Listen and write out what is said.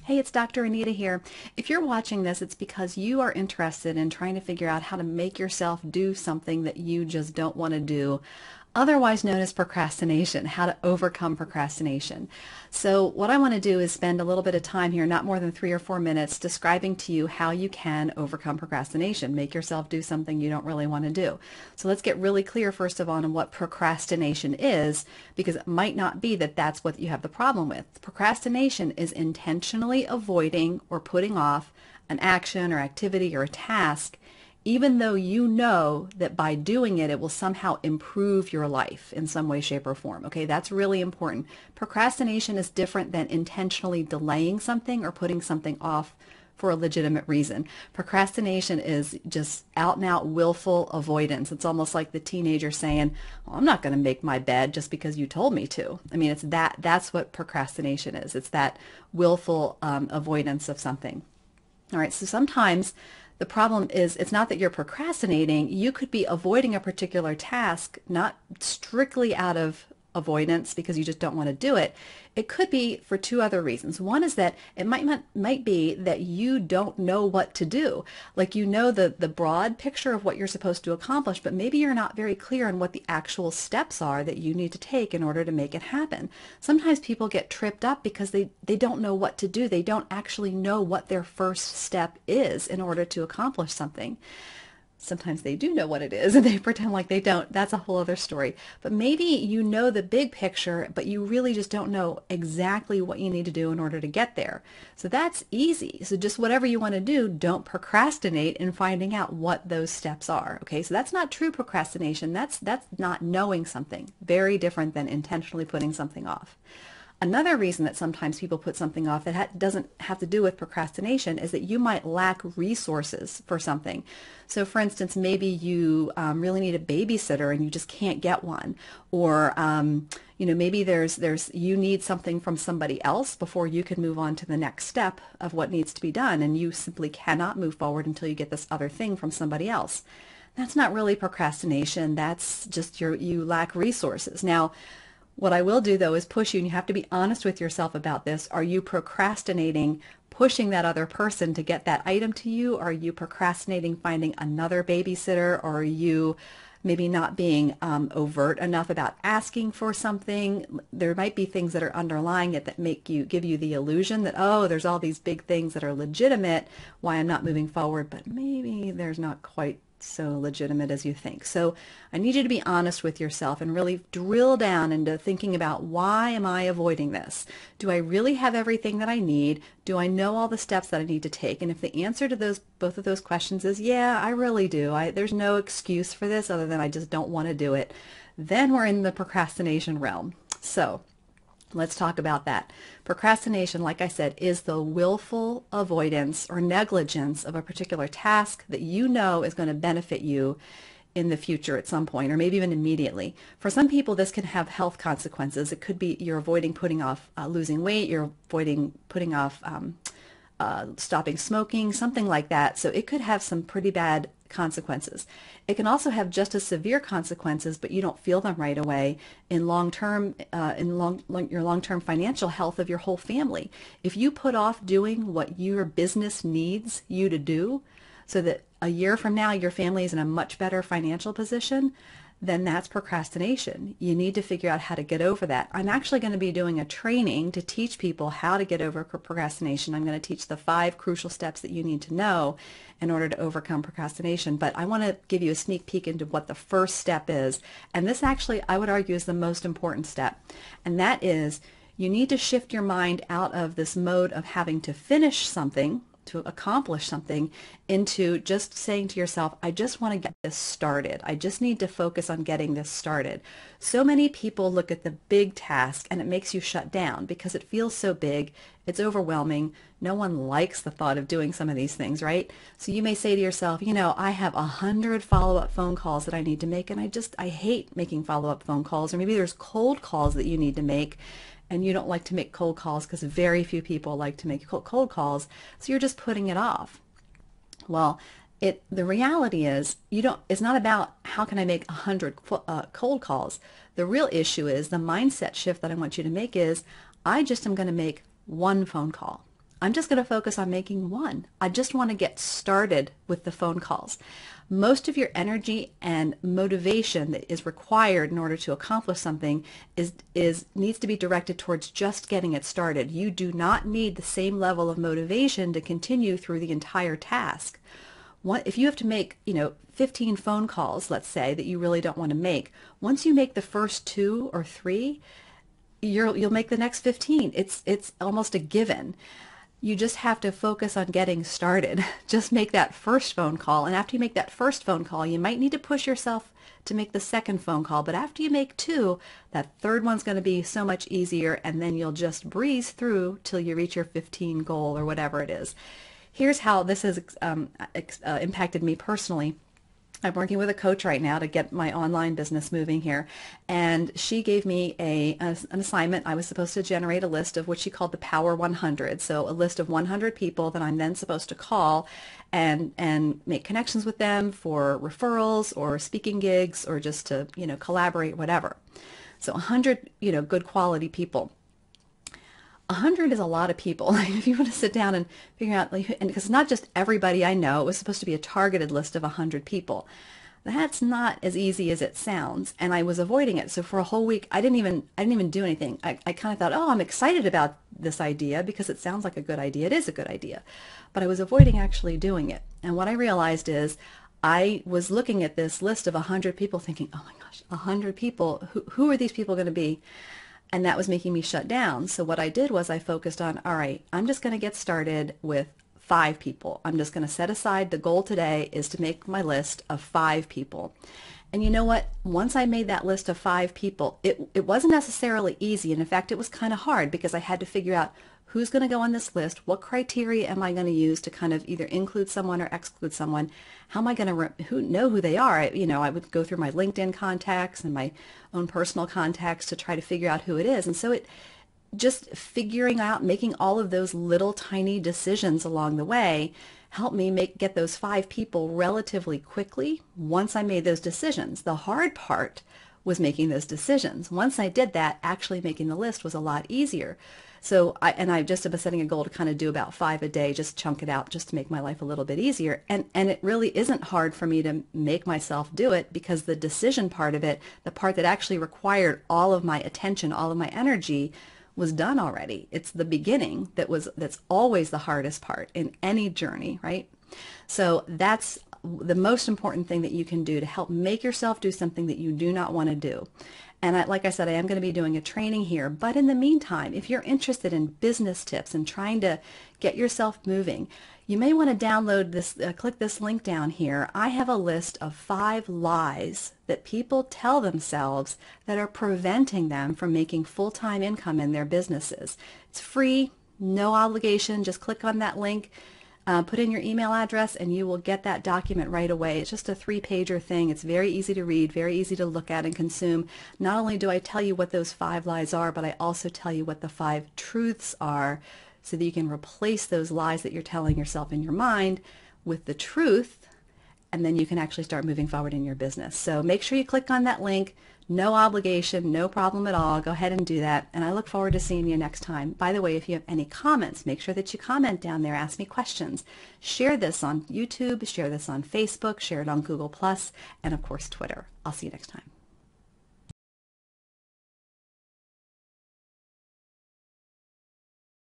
Hey, it's Dr. Anita here. If you're watching this, it's because you are interested in trying to figure out how to make yourself do something that you just don't want to do, otherwise known as procrastination, how to overcome procrastination. So what I want to do is spend a little bit of time here, not more than 3 or 4 minutes, describing to you how you can overcome procrastination, make yourself do something you don't really want to do. So let's get really clear first of all on what procrastination is, because it might not be that that's what you have the problem with. Procrastination is intentionally avoiding or putting off an action or activity or a task even though you know that by doing it, it will somehow improve your life in some way, shape, or form. Okay, that's really important. Procrastination is different than intentionally delaying something or putting something off for a legitimate reason. Procrastination is just out and out willful avoidance. It's almost like the teenager saying, well, I'm not going to make my bed just because you told me to. I mean, that's what procrastination is. It's that willful avoidance of something. All right, so sometimes the problem is it's not that you're procrastinating. You could be avoiding a particular task, not strictly out of avoidance because you just don't want to do it. It could be for two other reasons. One is that it might be that you don't know what to do. Like you know the broad picture of what you're supposed to accomplish, but maybe you're not very clear on what the actual steps are that you need to take in order to make it happen. Sometimes people get tripped up because they don't know what to do. They don't actually know what their first step is in order to accomplish something. Sometimes they do know what it is and they pretend like they don't. That's a whole other story. But maybe you know the big picture, but you really just don't know exactly what you need to do in order to get there. So that's easy. So just whatever you want to do, don't procrastinate in finding out what those steps are. Okay, so that's not true procrastination. That's not knowing something. Very different than intentionally putting something off. Another reason that sometimes people put something off that doesn't have to do with procrastination is that you might lack resources for something. So for instance, maybe you really need a babysitter and you just can't get one. Or maybe you need something from somebody else before you can move on to the next step of what needs to be done, and you simply cannot move forward until you get this other thing from somebody else. That's not really procrastination. That's just you lack resources. Now, what I will do, though, is push you, and you have to be honest with yourself about this. Are you procrastinating pushing that other person to get that item to you? Are you procrastinating finding another babysitter? Or are you maybe not being overt enough about asking for something? There might be things that are underlying it that give you the illusion that, oh, there's all these big things that are legitimate, why I'm not moving forward, but maybe there's not quite so legitimate as you think. So I need you to be honest with yourself and really drill down into thinking about, why am I avoiding this? Do I really have everything that I need? Do I know all the steps that I need to take? And if the answer to both of those questions is, yeah, I really do. There's no excuse for this other than I just don't want to do it. Then we're in the procrastination realm. So let's talk about that. Procrastination, like I said, is the willful avoidance or negligence of a particular task that you know is going to benefit you in the future at some point, or maybe even immediately. For some people, this can have health consequences. It could be you're avoiding putting off losing weight, you're avoiding putting off stopping smoking, something like that. So it could have some pretty bad consequences. It can also have just as severe consequences, but you don't feel them right away in your long-term financial health of your whole family. If you put off doing what your business needs you to do so that a year from now your family is in a much better financial position, then that's procrastination. You need to figure out how to get over that. I'm actually going to be doing a training to teach people how to get over procrastination. I'm going to teach the 5 crucial steps that you need to know in order to overcome procrastination. But I want to give you a sneak peek into what the first step is. And this actually, I would argue, is the most important step. And that is, you need to shift your mind out of this mode of having to finish something, to accomplish something, into just saying to yourself, I just want to get this started. I just need to focus on getting this started. So many people look at the big task and it makes you shut down because it feels so big. It's overwhelming. No one likes the thought of doing some of these things, right? So you may say to yourself, I have 100 follow-up phone calls that I need to make, and I hate making follow-up phone calls. Or maybe there's cold calls that you need to make, and you don't like to make cold calls because very few people like to make cold calls, so you're just putting it off. Well, the reality is it's not about how can I make 100 cold calls. The real issue is the mindset shift that I want you to make is, I just am going to make one phone call. I'm just going to focus on making one. I just want to get started with the phone calls. Most of your energy and motivation that is required in order to accomplish something needs to be directed towards just getting it started. You do not need the same level of motivation to continue through the entire task. If you have to make, 15 phone calls, let's say, that you really don't want to make, once you make the first 2 or 3, you'll make the next 15. It's almost a given. You just have to focus on getting started. Just make that first phone call. And after you make that first phone call, you might need to push yourself to make the second phone call. But after you make 2, that third one's going to be so much easier. And then you'll just breeze through till you reach your 15 goal or whatever it is. Here's how this has impacted me personally. I'm working with a coach right now to get my online business moving here, and she gave me an assignment. I was supposed to generate a list of what she called the Power 100, so a list of 100 people that I'm then supposed to call and make connections with them for referrals or speaking gigs or just to collaborate, whatever. So 100 good quality people. 100 is a lot of people. If you want to sit down and figure out, and because it's not just everybody I know, it was supposed to be a targeted list of 100 people. That's not as easy as it sounds, and I was avoiding it. So for a whole week, I didn't even do anything. I kind of thought, oh, I'm excited about this idea because it sounds like a good idea. It is a good idea, but I was avoiding actually doing it. And what I realized is I was looking at this list of 100 people thinking, oh my gosh, 100 people, who are these people going to be? And that was making me shut down. So what I did was I focused on, all right, I'm just going to get started with 5 people. I'm just going to set aside, the goal today is to make my list of 5 people. And you know what? Once I made that list of 5 people, it wasn't necessarily easy. And in fact, it was kind of hard because I had to figure out who's going to go on this list, what criteria am I going to use to kind of either include someone or exclude someone, how am I going to know who they are? I would go through my LinkedIn contacts and my own personal contacts to try to figure out who it is. And so it just figuring out, making all of those little tiny decisions along the way helped me get those 5 people relatively quickly once I made those decisions. The hard part was making those decisions. Once I did that, actually making the list was a lot easier. So I just have been setting a goal to kind of do about 5 a day, just chunk it out just to make my life a little bit easier. And it really isn't hard for me to make myself do it because the decision part of it, the part that actually required all of my attention, all of my energy, was done already. It's the beginning that's always the hardest part in any journey, right? So that's the most important thing that you can do to help make yourself do something that you do not want to do. And like I said, I am going to be doing a training here. But in the meantime, if you're interested in business tips and trying to get yourself moving, you may want to download this, click this link down here. I have a list of 5 lies that people tell themselves that are preventing them from making full-time income in their businesses. It's free, no obligation. Just click on that link. Put in your email address and you will get that document right away. It's just a 3-pager thing. It's very easy to read, very easy to look at and consume. Not only do I tell you what those 5 lies are, but I also tell you what the 5 truths are so that you can replace those lies that you're telling yourself in your mind with the truth, and then you can actually start moving forward in your business. So make sure you click on that link. No obligation, no problem at all. Go ahead and do that. And I look forward to seeing you next time. By the way, if you have any comments, make sure that you comment down there. Ask me questions. Share this on YouTube, share this on Facebook, share it on Google+, and of course Twitter. I'll see you next time.